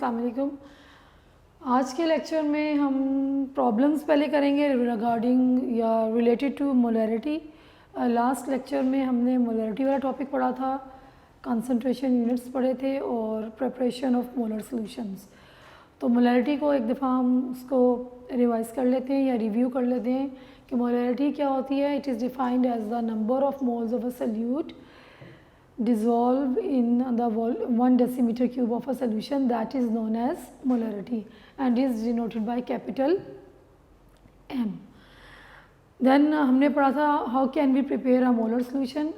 अस्सलाम वालेकुम। आज के लेक्चर में हम प्रॉब्लम्स पहले करेंगे रिगार्डिंग या related to molarity. Last lecture में हमने मोलैरिटी वाला टॉपिक पढ़ा था, कंसंट्रेशन यूनिट्स पढ़े थे और प्रिपरेशन ऑफ मोलर सॉल्यूशंस। तो मोलैरिटी को एक दफ़ा हम उसको रिवाइज़ कर लेते हैं या रिव्यू कर लेते हैं कि मोलैरिटी क्या होती है। It is defined as the number of moles of a solute dissolve in the 1 decimeter cube of a solution, that is known as molarity and is denoted by capital M. Then हमने पढ़ा था how can we prepare a molar solution.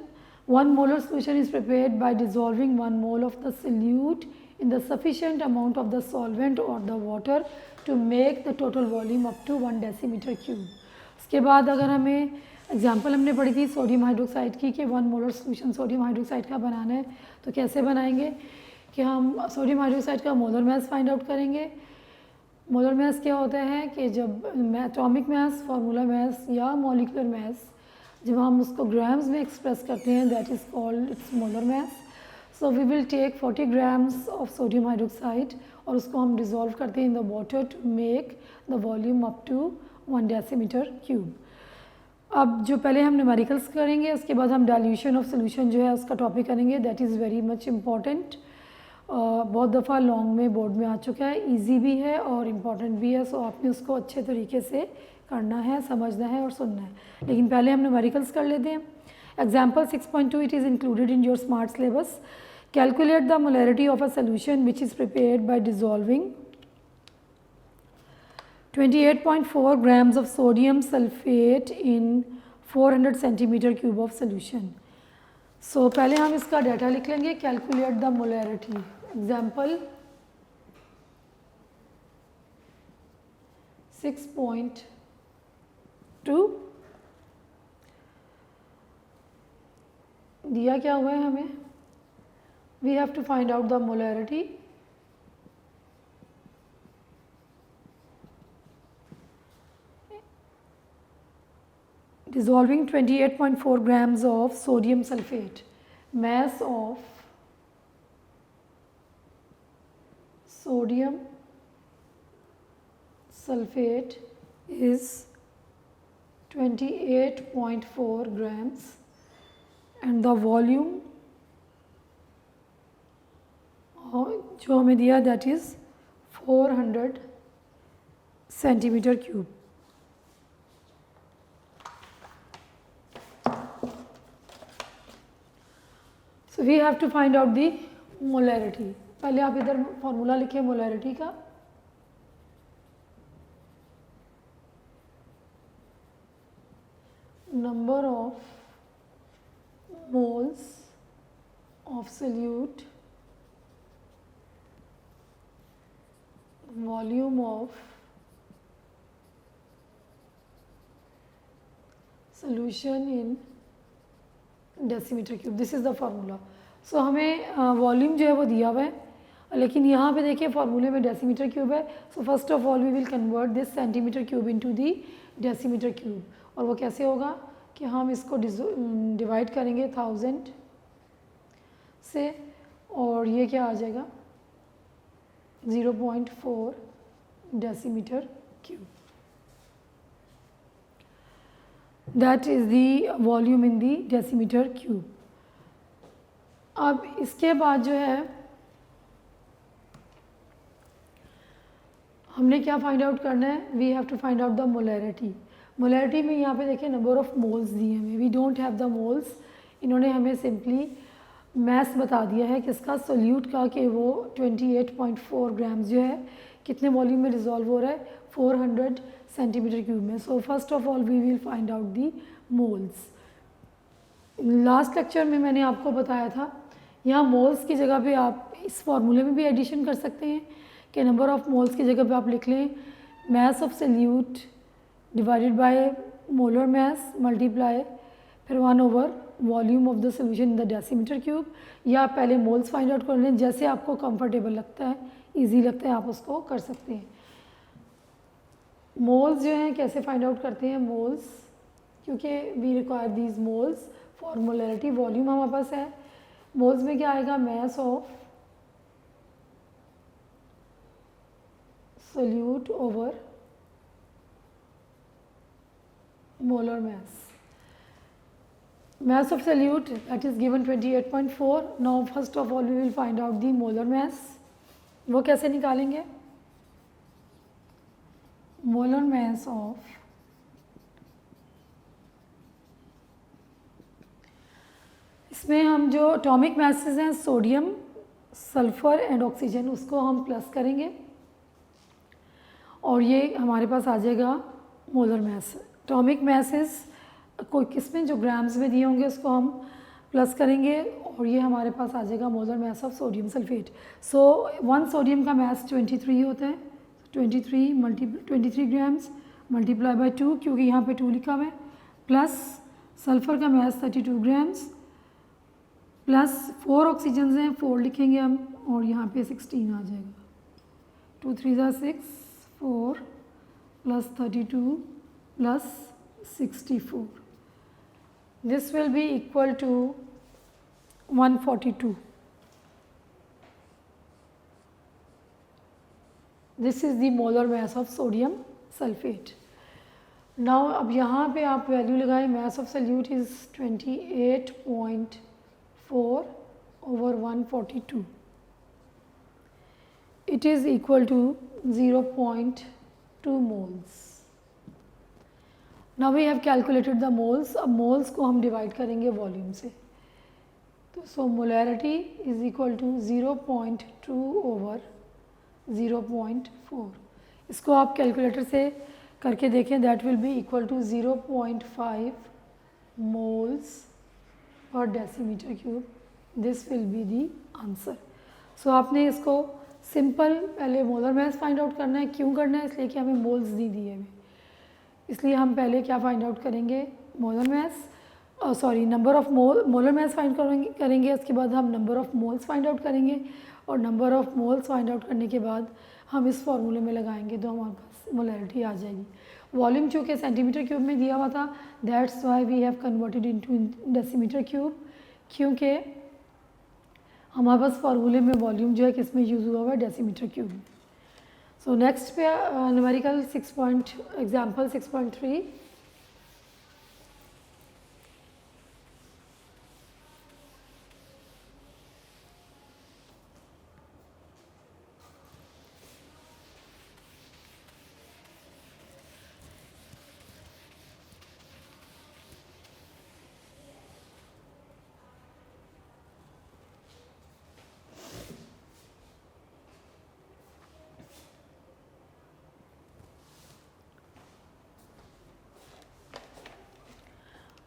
1 molar solution is prepared by dissolving 1 mole of the solute in the sufficient amount of the solvent or the water to make the total volume up to 1 decimeter cube. उसके बाद अगर हमें example हमने पढ़ी थी sodium hydroxide की कि 1 molar solution sodium hydroxide का बनाना है, तो कैसे बनाएंगे कि हम सोडियम हाइड्रोक्साइड का मोलर मास फाइंड आउट करेंगे। मोलर मास क्या होता है कि जब एटॉमिक मास, फार्मूला मास या मॉलिक्यूलर मास जब हम उसको ग्राम्स में एक्सप्रेस करते हैं, that is called its molar mass. So we will take 40 grams of sodium hydroxide और उसको हम डिज़ोल्व करते हैं in the water to make the volume up to 1 decimetre cube. अब जो पहले हम न्यूमेरिकल्स करेंगे, उसके बाद हम डाइल्यूशन ऑफ सोल्यूशन जो है उसका टॉपिक करेंगे, that is very much important. बहुत दफ़ा लॉन्ग में बोर्ड में आ चुका है, इजी भी है और इम्पॉर्टेंट भी है। सो आपने उसको अच्छे तरीके से करना है, समझना है और सुनना है। लेकिन पहले हम न्यूमेरिकल्स कर लेते हैं। Example 6.2 it is included in your smart syllabus. Calculate the molarity of a solution which is prepared by dissolving 28.4 grams of sodium sulfate in 400 centimeter cube of solution. So पहले हम इसका डाटा लिख लेंगे, calculate the molarity. Example 6.2 दिया क्या हुआ है हमें, we have to find out the molarity. Dissolving 28.4 grams of sodium sulfate. Mass of sodium sulfate is 28.4 grams and the volume जो हमें दिया that is 400 centimeter cube. So we have to find out the molarity. पहले आप इधर formula लिखिए molarity का। Number of moles of solute, volume of solution in decimetre cube, this is the formula. So हमें volume जो है वो दिया हुआ है, लेकिन यहाँ पे देखिए फार्मूले में डेसीमीटर क्यूब है। So first of all we will convert this centimetre cube into the decimetre cube. और वो कैसे होगा कि हम इसको डिवाइड करेंगे 1000 से और ये क्या आ जाएगा 0.4 decimetre cube. That is the volume in the decimeter cube. अब इसके बाद जो है हमने क्या फाइंड आउट करना है, we have to find out the molarity. Molarity में यहाँ पे देखिए नंबर ऑफ मोल्स दिए हमें, we don't have the moles. इन्होंने हमें सिंपली मैस बता दिया है किसका, सोल्यूट का, कि वो 28.4 ग्राम्स जो है कितने वॉल्यूम में डिज़ोल्व हो रहा है 400 सेंटीमीटर क्यूब में। So first of all we will find out the moles. Last lecture में मैंने आपको बताया था यहाँ मोल्स की जगह पे आप इस फॉर्मूले में भी एडिशन कर सकते हैं कि नंबर ऑफ मोल्स की जगह पे आप लिख लें mass of solute divided by molar mass multiply फिर 1/, volume of the solution in the decimetre cube, या पहले मोल्स फाइंड आउट कर लें, जैसे आपको कंफर्टेबल लगता है, इजी लगता है, आप उसको कर सकते हैं। मोल्स जो हैं कैसे फाइंड आउट करते हैं, मोल्स, क्योंकि we require these moles for molarity. Volume हमारे पास है, मोल्स में क्या आएगा, mass of solute over molar mass. Mass of solute, that is given 28.4. Now first of all we will find out the molar mass. वो कैसे निकालेंगे? Molar mass of इसमें हम जो एटॉमिक मैसेज हैं सोडियम, सल्फर एंड ऑक्सीजन, उसको हम plus करेंगे और ये हमारे पास आ जाएगा मोलर मैस. एटॉमिक मैसेज कोई किसमें जो ग्राम्स में दिए होंगे उसको हम प्लस करेंगे और ये हमारे पास आ जाएगा molar mass of sodium sulphate. So 1 sodium का मैस 23 होता है. 23 ग्राम्स मल्टीप्लाई बाय 2, क्योंकि यहाँ पे 2 लिखा हुआ है, प्लस सल्फर का मैस 32 ग्राम्स प्लस 4 ऑक्सीजन हैं, 4 लिखेंगे हम और यहाँ पे 16 आ जाएगा. 2 3 ज़ा 6, 4 plus 32 plus 64. This will be equal to 142. This is the molar mass of sodium sulfate. Now अब यहाँ पे आप वैल्यू लगाएं. mass of solute is 28.4 over 142. It is equal to 0.2 moles. Now we have calculated the moles. अब moles को हम divide करेंगे volume से. तो so molarity is equal to 0.2 over 0.4. इसको आप कैलकुलेटर से करके देखें. That will be equal to 0.5 moles per decimeter cube. This will be the answer. So आपने इसको सिंपल पहले मोलर मैस फाइंड आउट करना है. क्यों करना है? इसलिए कि हमें मोल्स नहीं दिए हुए, इसलिए हम पहले क्या फाइंड आउट करेंगे? Molar mass, number of molar mass find करेंगे. उसके बाद हम number of moles find out करेंगे और number of moles find out करने के बाद हम इस फॉर्मूले में लगाएंगे तो हमारे पास मोलैरिटी आ जाएगी. वॉल्यूम चूँकि सेंटीमीटर क्यूब में दिया हुआ था, that's why we have converted into decimetre cube, क्योंकि हमारे पास फार्मूले में वॉल्यूम जो है किस में यूज़ हुआ हुआ है? Decimetre cube. सो नेक्स्ट पे numerical example 6.3.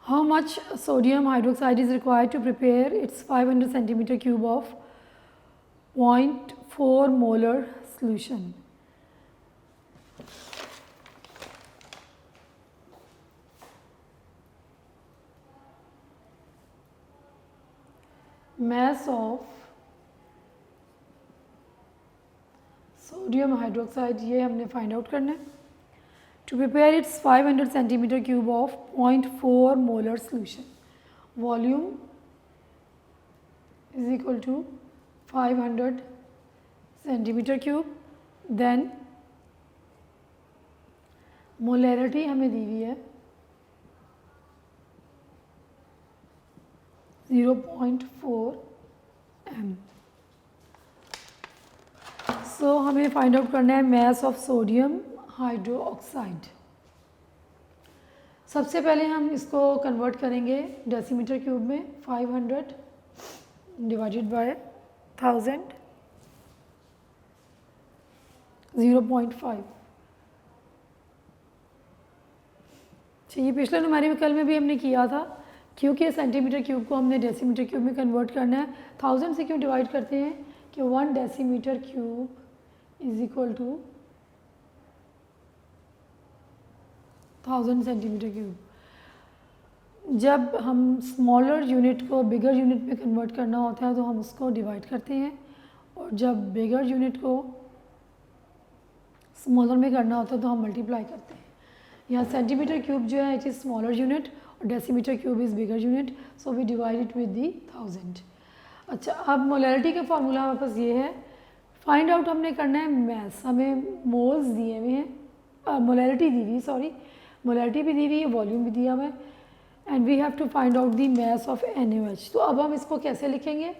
How much sodium hydroxide is required to prepare its 500 centimeter cube of 0.4 molar solution? Mass of sodium hydroxide ये हमने फाइंड आउट करना है. To prepare its 500 centimeter cube of 0.4 molar solution, volume is equal to 500 centimeter cube. Then molarity हमें दी हुई है 0.4 m. So हमें find out करना है mass of sodium हाइड्रोक्साइड. सबसे पहले हम इसको कन्वर्ट करेंगे डेसीमीटर क्यूब में. 500 डिवाइडेड बाय 1000, 0.5. ये पिछले न्यूमेरिकल में भी हमने किया था, क्योंकि सेंटीमीटर क्यूब को हमने डेसीमीटर क्यूब में कन्वर्ट करना है. 1000 से क्यों डिवाइड करते हैं कि 1 decimetre cube is equal to 1000 centimetre cube. जब हम स्मॉलर यूनिट को बिगर यूनिट में कन्वर्ट करना होता है तो हम उसको डिवाइड करते हैं, और जब बिगर यूनिट को स्मॉलर में करना होता है तो हम मल्टीप्लाई करते हैं. यहाँ सेंटीमीटर क्यूब जो है इट इज़ स्मॉलर यूनिट और decimetre cube is bigger unit, so we divide it with the 1000. अच्छा, अब मोलैरिटी का फार्मूला हमारे पास ये है फाइंड आउट हमने करना है मैस, हमें मोल्स दिए हुए हैं, मोलैरिटी दी हुई, सॉरी मोलैरिटी भी दी हुई है, वॉल्यूम भी दिया हुआ है, and we have to find out the mass of NaOH। तो अब हम इसको कैसे लिखेंगे,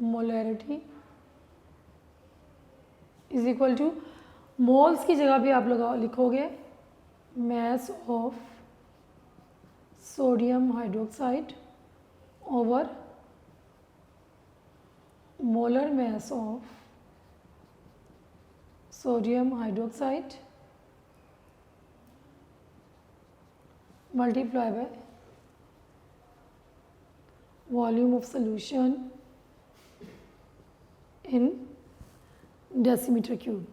molarity is equal to moles की जगह पे आप लिखोगे mass of sodium hydroxide over molar mass of sodium hydroxide multiply by volume of solution in decimeter cube.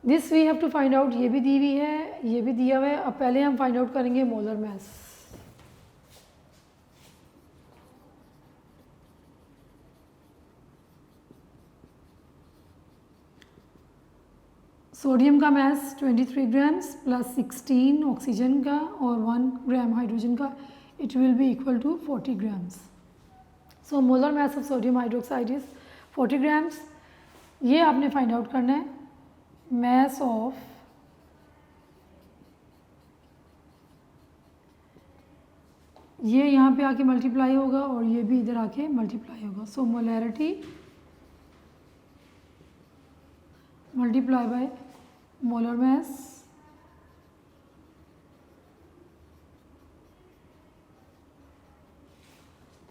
This we have to find out, ये भी दी हुई है, ये भी दिया हुआ है। अब पहले हम फाइंड आउट करेंगे मोलर mass। सोडियम का मैस 23 ग्राम्स प्लस 16 ऑक्सीजन का और 1 ग्राम हाइड्रोजन का, it will be equal to 40 grams. So molar mass of sodium hydroxide is 40 grams. ये आपने फाइंड आउट करना है मैस ऑफ ये यहाँ पे आके मल्टीप्लाई होगा और ये भी इधर आके मल्टीप्लाई होगा। So molarity multiply by molar mass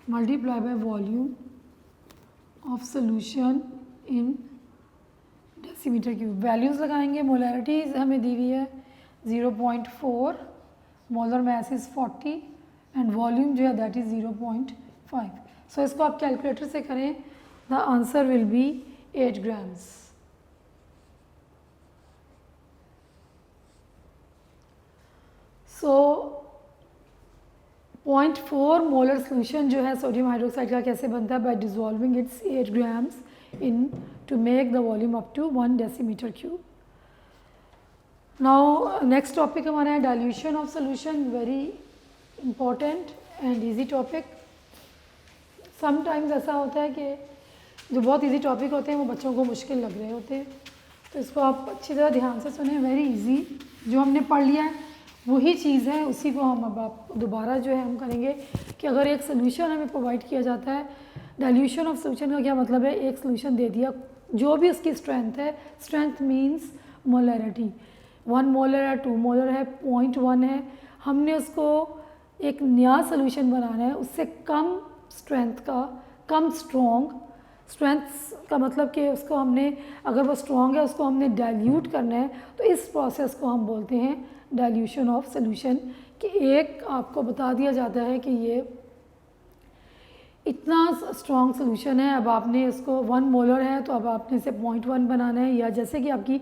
multiply by volume of solution in decimeter cube। Values लगाएंगे, मोलैरिटी हमें दी हुई है 0.4, molar mass is 40 and volume जो है दैट इज़ 0.5। सो इसको आप कैलकुलेटर से करें, the answer will be 8 grams. So 0.4 molar solution जो है सोडियम हाइड्रोक्साइड का कैसे बनता है, by dissolving its 8 grams in to make the volume up to 1 decimetre cube. Now next topic हमारा है dilution of solution, very important and easy topic. Sometimes ऐसा होता है कि जो बहुत इजी टॉपिक होते हैं वो बच्चों को मुश्किल लग रहे होते हैं, तो इसको आप अच्छी तरह ध्यान से सुने। वेरी इजी, जो हमने पढ़ लिया है वही चीज़ है, उसी को हम अब आप दोबारा जो है हम करेंगे कि अगर एक सोल्यूशन हमें प्रोवाइड किया जाता है, डाइल्यूशन ऑफ सोल्यूशन का क्या मतलब है, एक सोल्यूशन दे दिया, जो भी उसकी स्ट्रेंथ है, स्ट्रेंथ मींस मोलैरिटी, 1 मोलर है, 2 मोलर है, 0.1 है, हमने उसको एक नया सोल्यूशन बनाना है उससे कम स्ट्रेंथ का, कम स्ट्रॉन्ग स्ट्रेंथ का मतलब कि उसको हमने, अगर वो स्ट्रॉन्ग है उसको हमने डाइल्यूट करना है, तो इस प्रोसेस को हम बोलते हैं डाइल्यूशन ऑफ सोल्यूशन। कि एक आपको बता दिया जाता है कि ये इतना स्ट्रॉन्ग सोल्यूशन है, अब आपने इसको 1 मोलर है तो अब आपने इसे 0.1 बनाना है, या जैसे कि आपकी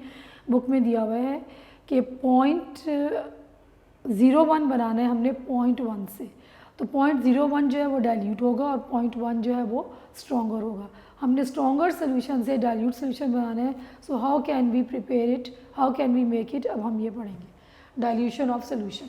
बुक में दिया हुआ है कि 0.01 बनाना है हमने 0.1 से, तो 0.01 जो है वो डाइल्यूट होगा और 0.1 जो है वो स्ट्रॉन्गर होगा। हमने स्ट्रॉन्गर सोल्यूशन से डाइल्यूट सोल्यूशन बनाना है। So how can we prepare it, how can we make it, अब हम ये पढ़ेंगे dilution of solution.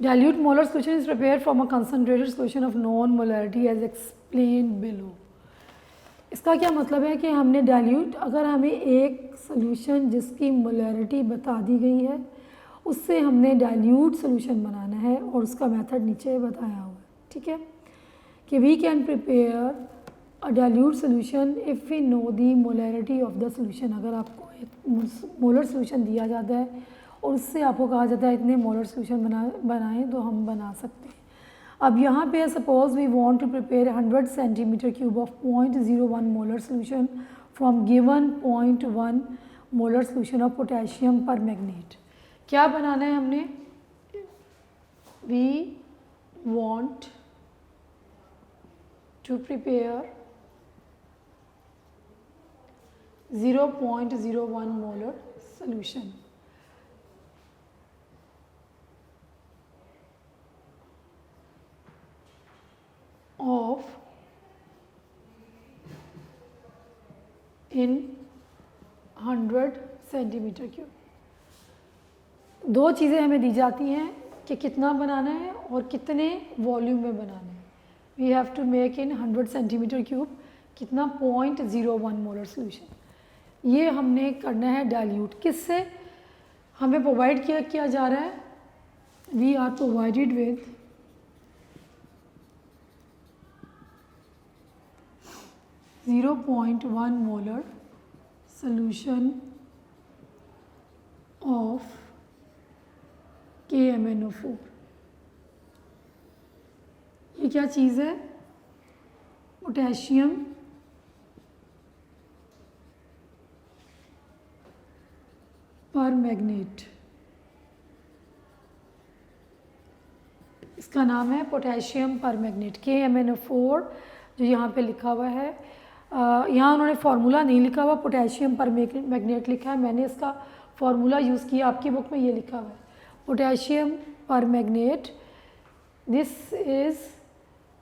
Dilute molar solution is prepared from a concentrated solution of known molarity as explained below। इसका क्या मतलब है कि हमने डाइल्यूट, अगर हमें एक सोल्यूशन जिसकी मोलैरिटी बता दी गई है उससे हमने डाइल्यूट सोल्यूशन बनाना है और उसका मेथड नीचे बताया हुआ है, ठीक है, कि we can prepare a dilute solution if we know the molarity of the solution. अगर आपको एक मोलर सोल्यूशन दिया जाता है और उससे आपको कहा जाता है इतने मोलर सोल्यूशन बनाएं, तो हम बना सकते हैं। अब यहाँ पे suppose we want to prepare 100 centimetre cube of 0.01 molar solution from given 0.1 molar solution of potassium permanganate. क्या बनाना है हमने, we want to prepare 0.01 molar solution of in 100 centimetre cube. दो चीज़ें हमें दी जाती हैं कि कितना बनाना है और कितने वॉल्यूम में बनाना है। We have to make in 100 centimetre cube, कितना 0.01 मोलर सोल्यूशन। ये हमने करना है डाइल्यूट। किससे हमें प्रोवाइड किया जा रहा है? We are provided with 0.1 molar solution of KMnO4। ये क्या चीज़ है? Potassium permanganate. इसका नाम है पोटेशियम परमैंगनेट, KMnO4 जो यहाँ पे लिखा हुआ है। यहाँ उन्होंने फार्मूला नहीं लिखा हुआ, पोटेशियम परमैंगनेट लिखा है। मैंने इसका फार्मूला यूज़ किया, आपकी बुक में ये लिखा हुआ है potassium permanganate. This is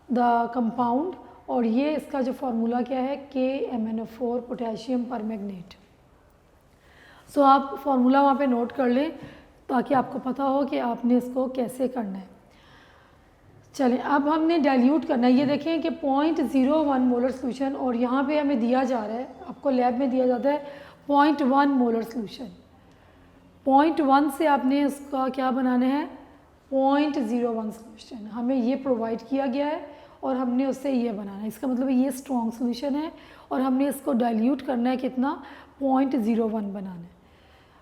the compound, और ये इसका जो फार्मूला क्या है? KMnO4 potassium permanganate. सो आप फार्मूला वहाँ पे नोट कर लें ताकि आपको पता हो कि आपने इसको कैसे करना है। चलें, अब हमने डाइल्यूट करना है। ये देखें कि 0.01 मोलर सोल्यूशन, और यहाँ पे हमें दिया जा रहा है, आपको लैब में दिया जाता है 0.1 मोलर सोल्यूशन। 0.1 से आपने उसका क्या बनाना है? 0.01 सोल्यूशन। हमें ये प्रोवाइड किया गया है और हमने उससे ये बनाना है। इसका मतलब ये स्ट्रॉन्ग सोल्यूशन है और हमने इसको डाइल्यूट करना है, कितना? 0.01 बनाना है।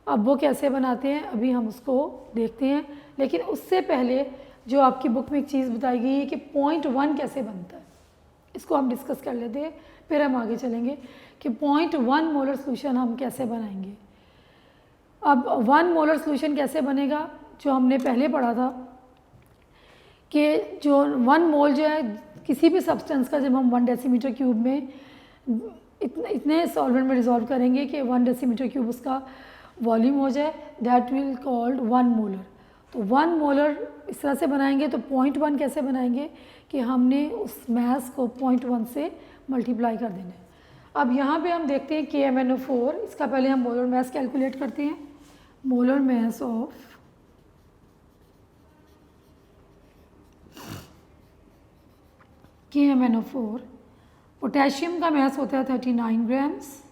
अब वो कैसे बनाते हैं अभी हम उसको देखते हैं, लेकिन उससे पहले जो आपकी बुक में एक चीज़ बताई गई है कि 0.1 कैसे बनता है, इसको हम डिस्कस कर लेते हैं, फिर हम आगे चलेंगे कि 0.1 मोलर सोल्यूशन हम कैसे बनाएंगे। अब 1 मोलर सोल्यूशन कैसे बनेगा, जो हमने पहले पढ़ा था कि जो 1 मोल जो है किसी भी सब्सटेंस का, जब हम 1 डेसीमीटर क्यूब में इतने सॉल्वेंट में डिज़ोल्व करेंगे कि 1 डेसीमीटर क्यूब उसका वॉल्यूम हो जाए, दैट विल कॉल्ड 1 मोलर। तो 1 मोलर इस तरह से बनाएंगे। तो 0.1 कैसे बनाएंगे कि हमने उस मैस को 0.1 से मल्टीप्लाई कर देना है। अब यहाँ पे हम देखते हैं KMnO4, इसका पहले हम मोलर मैस कैलकुलेट करते हैं। Molar mass of KMnO4, potassium का मैस होता है 39 ग्राम्स,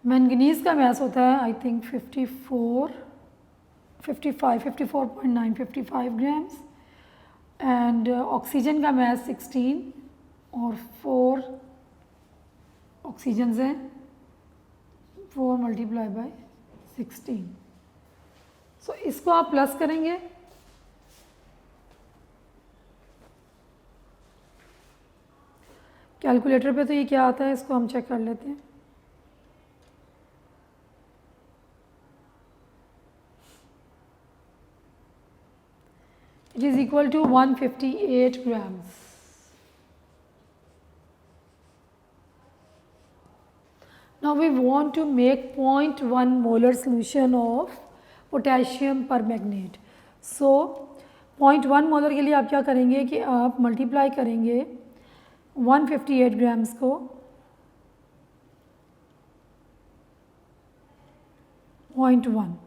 मैंगनीज़ का मैस होता है I think 54.9 grams, and oxygen का मैस 16 और 4 ऑक्सीजन हैं, 4 मल्टीप्लाई बाय 16। सो इसको आप प्लस करेंगे, कैलकुलेटर पे तो ये क्या आता है इसको हम चेक कर लेते हैं। It is equal to 158 grams. Now we want to make 0.1 molar solution of potassium permanganate. So 0.1 molar के लिए आप क्या करेंगे कि आप मल्टीप्लाई करेंगे 158 ग्राम्स को 0.1,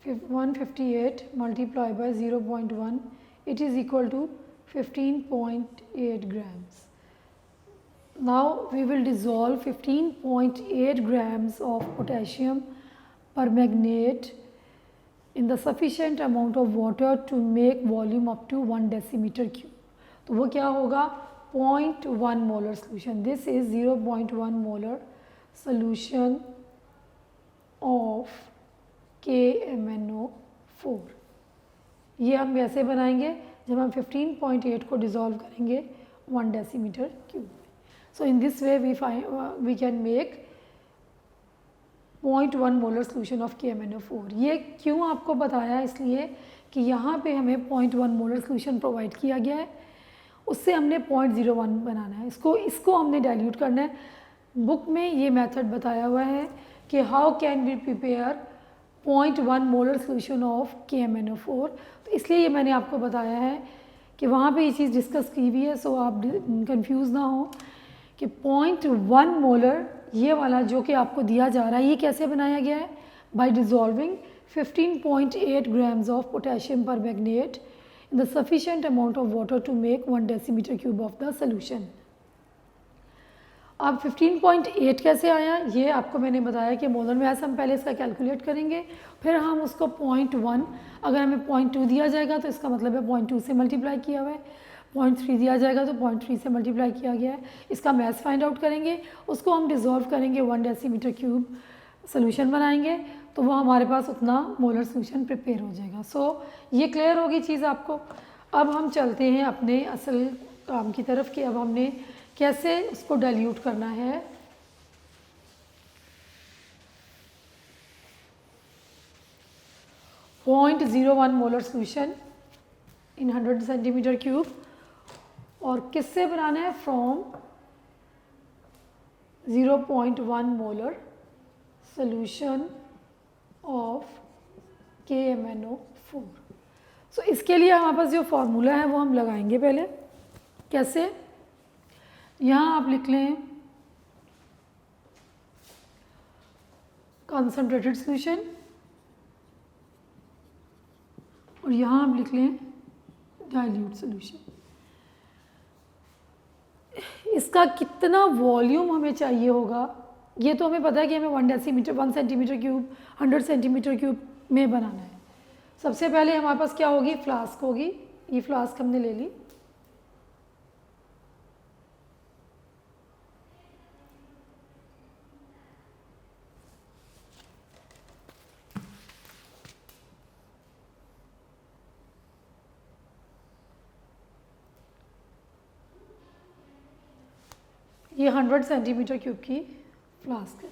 158 multiplied by 0.1, it is equal to 15.8 grams. Now we will dissolve 15.8 grams of potassium permanganate in the sufficient amount of water to make volume up to 1 decimeter cube. तो वो क्या होगा? 0.1 molar solution. This is 0.1 molar solution of KMnO4। ये हम वैसे बनाएंगे जब हम 15.8 को डिज़ोल्व करेंगे 1 decimetre cube. So in this way we can make 0.1 molar solution of KMnO4। ये क्यों आपको बताया? इसलिए कि यहाँ पे हमें 0.1 मोलर सोल्यूशन प्रोवाइड किया गया है, उससे हमने 0.01 बनाना है। इसको हमने डाइल्यूट करना है। बुक में ये मेथड बताया हुआ है कि how can we prepare 0.1 molar solution of KMnO4। तो इसलिए ये मैंने आपको बताया है कि वहाँ पे ये चीज़ डिस्कस की हुई है, सो आप कंफ्यूज ना हो कि 0.1 मोलर ये वाला जो कि आपको दिया जा रहा है ये कैसे बनाया गया है, by dissolving 15.8 grams of potassium permanganate in the sufficient amount of water to make 1 decimeter cube of the solution। अब 15.8 कैसे आया, ये आपको मैंने बताया कि मोलर में ऐसा हम पहले इसका कैलकुलेट करेंगे, फिर हम उसको 0.1, अगर हमें 0.2 दिया जाएगा तो इसका मतलब है 0.2 से मल्टीप्लाई किया हुआ है, 0.3 दिया जाएगा तो 0.3 से मल्टीप्लाई किया गया है। इसका मैथ फाइंड आउट करेंगे, उसको हम डिज़ोल्व करेंगे, 1 डेसीमीटर क्यूब सोल्यूशन बनाएंगे, तो वो हमारे पास उतना मोलर सोल्यूशन प्रिपेयर हो जाएगा। सो ये क्लियर होगी चीज़ आपको। अब हम चलते हैं अपने असल काम की तरफ कि अब हमने कैसे उसको डाइल्यूट करना है। .01 molar solution in 100 centimetre cube, और किससे बनाना है, from 0.1 molar solution of KMnO4। सो इसके लिए हमारे पास जो फॉर्मूला है वो हम लगाएंगे पहले। कैसे, यहाँ आप लिख लें कंसंट्रेटेड सोल्यूशन, और यहाँ आप लिख लें डाइल्यूट सोल्यूशन। इसका कितना वॉल्यूम हमें चाहिए होगा ये तो हमें पता है कि हमें 1 सेंटीमीटर क्यूब 100 सेंटीमीटर क्यूब में बनाना है। सबसे पहले हमारे पास क्या होगी, फ्लास्क होगी। ये फ्लास्क हमने ले ली, ये 100 सेंटीमीटर क्यूब की फ्लास्क है।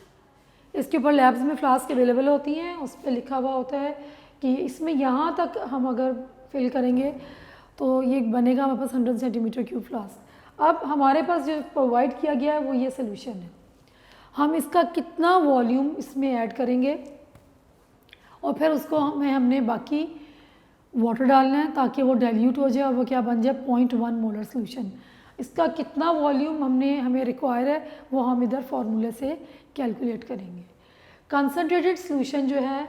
इसके ऊपर लैब्स में फ्लास्क अवेलेबल होती हैं, उस पर लिखा हुआ होता है कि इसमें यहाँ तक हम अगर फिल करेंगे तो ये बनेगा हमारे पास 100 सेंटीमीटर क्यूब फ्लास्क। अब हमारे पास जो प्रोवाइड किया गया है वो ये सोल्यूशन है, हम इसका कितना वॉल्यूम इसमें ऐड करेंगे और फिर उसको हमने बाकी वाटर डालना है ताकि वो डाइल्यूट हो जाए और वो क्या बन जाए, 0.1 मोलर सोल्यूशन। इसका कितना वॉल्यूम हमें रिक्वायर है वो हम इधर फार्मूले से कैलकुलेट करेंगे। कंसनट्रेटेड सोल्यूशन जो है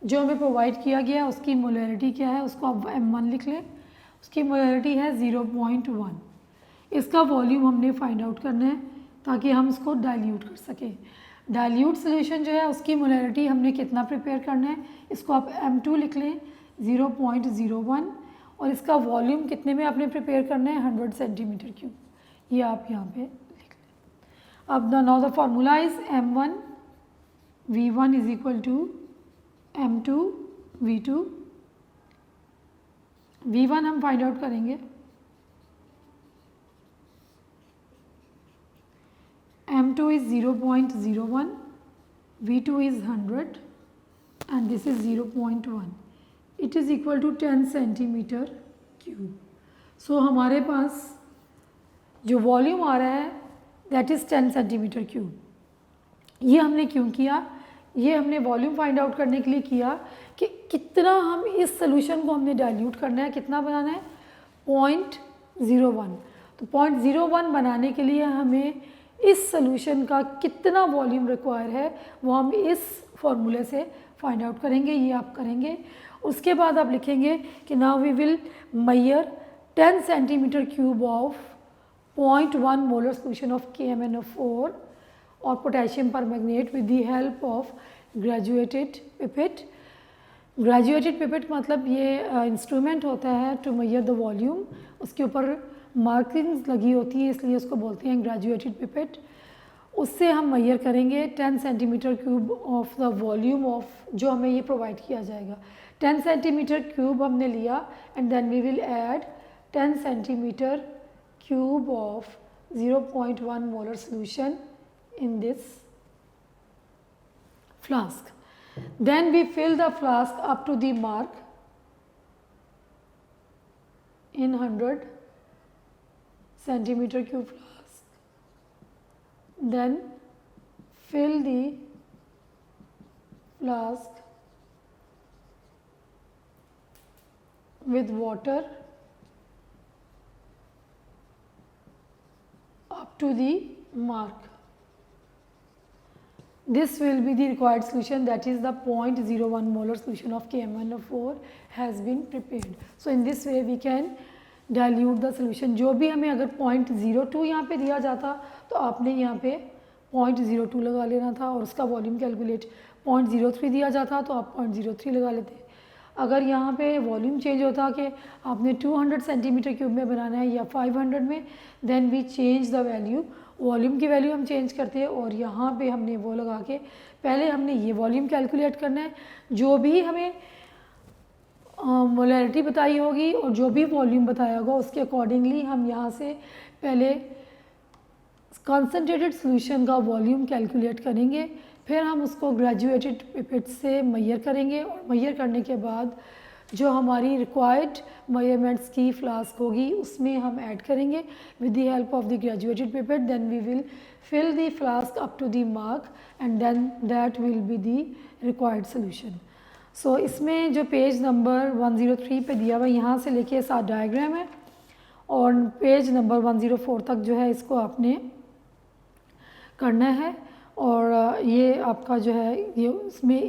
जो हमें प्रोवाइड किया गया उसकी मोलैरिटी क्या है, उसको आप M1 लिख लें, उसकी मोलैरिटी है 0.1। इसका वॉल्यूम हमने फाइंड आउट करना है ताकि हम उसको डाइल्यूट कर सकें। डाइल्यूट सोल्यूशन जो है उसकी मोलैरिटी हमने कितना प्रिपेयर करना है, इसको आप M2 लिख लें 0.01, और इसका वॉल्यूम कितने में आपने प्रिपेयर करना है, 100 सेंटीमीटर क्यूब। ये आप यहाँ पे लिख लें। अब now the formula is M1 V1 is equal to M2 V2। V1 हम फाइंड आउट करेंगे, M2 is 0.01, V2 is 100 and this is 0.1. It is equal to 10 centimetre cube. So हमारे पास जो वॉल्यूम आ रहा है दैट इज़ 10 सेंटीमीटर क्यूब। ये हमने क्यों किया, ये हमने वॉल्यूम फाइंड आउट करने के लिए किया कि कितना हम इस सोल्यूशन को हमने डाइल्यूट करना है, कितना बनाना है, 0.01। तो 0.01 बनाने के लिए हमें इस सोल्यूशन का कितना वॉल्यूम रिक्वायर है वो हम इस फॉर्मूले से फाइंड आउट करेंगे। ये आप करेंगे, उसके बाद आप लिखेंगे कि now we will measure 10 centimetre cube of 0.1 molar solution of KMnO4 और potassium permanganate with the help of graduated pipette. Graduated pipette मतलब ये इंस्ट्रूमेंट होता है टू मेजर द वॉल्यूम, उसके ऊपर मार्किंग्स लगी होती है इसलिए उसको बोलते हैं ग्रेजुएटेड पिपेट। उससे हम मेजर करेंगे 10 centimetre cube of the volume of जो हमें ये प्रोवाइड किया जाएगा। 10 सेंटीमीटर क्यूब हमने लिया and then we will add 10 centimetre cube of 0.1 molar solution in this flask. Then we fill the flask up to the mark in 100 centimeter cube flask. Then fill the flask with water up to the mark. This will be the required solution, that is the 0.01 molar solution of KMnO4 has been prepared. So in this way we can dilute the solution. जो भी हमें अगर 0.02 यहाँ पे दिया जाता तो आपने यहाँ पे 0.02 लगा लेना था और उसका वॉल्यूम कैलकुलेट, 0.03 दिया जाता तो आप 0.03 लगा लेते। अगर यहाँ पे वॉल्यूम चेंज होता कि आपने 200 सेंटीमीटर क्यूब में बनाना है या 500 में, then we change the value, volume की वैल्यू हम चेंज करते हैं और यहाँ पे हमने वो लगा के पहले हमने ये वॉल्यूम कैलकुलेट करना है। जो भी हमें मोलैरिटी बताई होगी और जो भी वॉल्यूम बताया होगा उसके अकॉर्डिंगली हम यहाँ से पहले कंसनट्रेटेड सॉल्यूशन का वॉल्यूम कैलकुलेट करेंगे, फिर हम उसको ग्रेजुएटेड पिपेट से मेजर करेंगे और मेजर करने के बाद जो हमारी रिक्वायर्ड मेजरमेंट्स की फ्लास्क होगी उसमें हम ऐड करेंगे with the help of the graduated pipette. Then we will fill the flask up to the mark and then that will be the required solution. So इसमें जो पेज नंबर 103 पे दिया हुआ यहाँ से लेके 7 डायग्राम है और पेज नंबर 104 तक जो है इसको आपने करना है और ये आपका जो है ये इसमें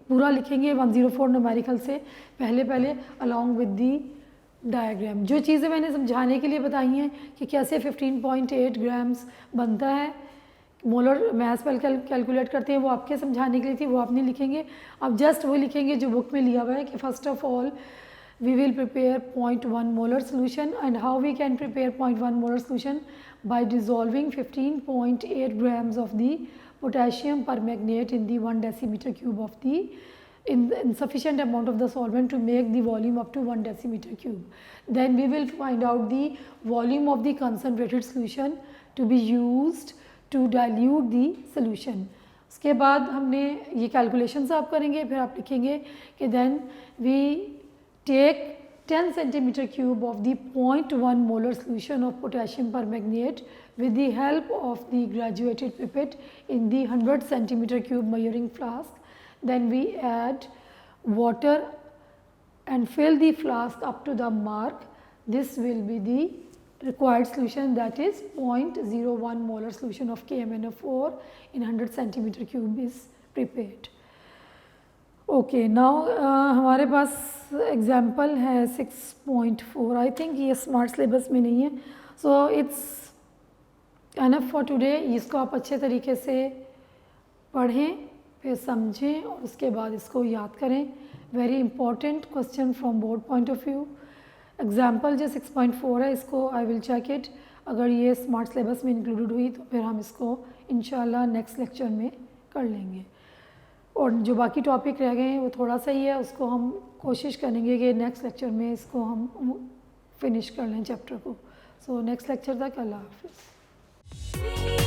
पूरा लिखेंगे 104 न्यूमेरिकल से पहले अलॉन्ग विद दी डायग्राम। जो चीज़ें मैंने समझाने के लिए बताई हैं कि कैसे 15.8 ग्राम्स बनता है, मोलर मास पर कैलकुलेट करते हैं, वो आपके समझाने के लिए थी, वो आप नहीं लिखेंगे। अब जस्ट वो लिखेंगे जो बुक में लिया हुआ है कि first of all we will prepare 0.1 molar solution and how we can prepare 0.1 molar solution by dissolving 15.8 grams of the potassium permanganate in the 1 decimeter cube of the insufficient amount of the solvent to make the volume up to 1 decimeter cube. Then we will find out the volume of the concentrated solution to be used to dilute the solution. उसके बाद हमने ये calculation आप करेंगे, फिर आप लिखेंगे कि then we take 10 centimeter cube of the 0.1 molar solution of potassium permanganate with the help of the graduated pipette in the 100 centimeter cube measuring flask. Then we add water and fill the flask up to the mark. This will be the required solution, that is 0.01 molar solution of KMnO4 in 100 centimeter cube is prepared. Okay now हमारे पास example है 6.4। I think ये smart syllabus में नहीं है, so it's enough for today. इसको आप अच्छे तरीके से पढ़ें, फिर समझें और उसके बाद इसको याद करें। Very important question from board point of view. Example जो 6.4 है इसको आई विल चेक इट, अगर ये स्मार्ट सिलेबस में इंक्लूडेड हुई तो फिर हम इसको इंशाल्लाह नेक्स्ट लेक्चर में कर लेंगे। और जो बाकी टॉपिक रह गए हैं वो थोड़ा सा ही है, उसको हम कोशिश करेंगे कि नेक्स्ट लेक्चर में इसको हम फिनिश कर लें चैप्टर को। सो नेक्स्ट लेक्चर तक अल्लाह हाफ़िज़।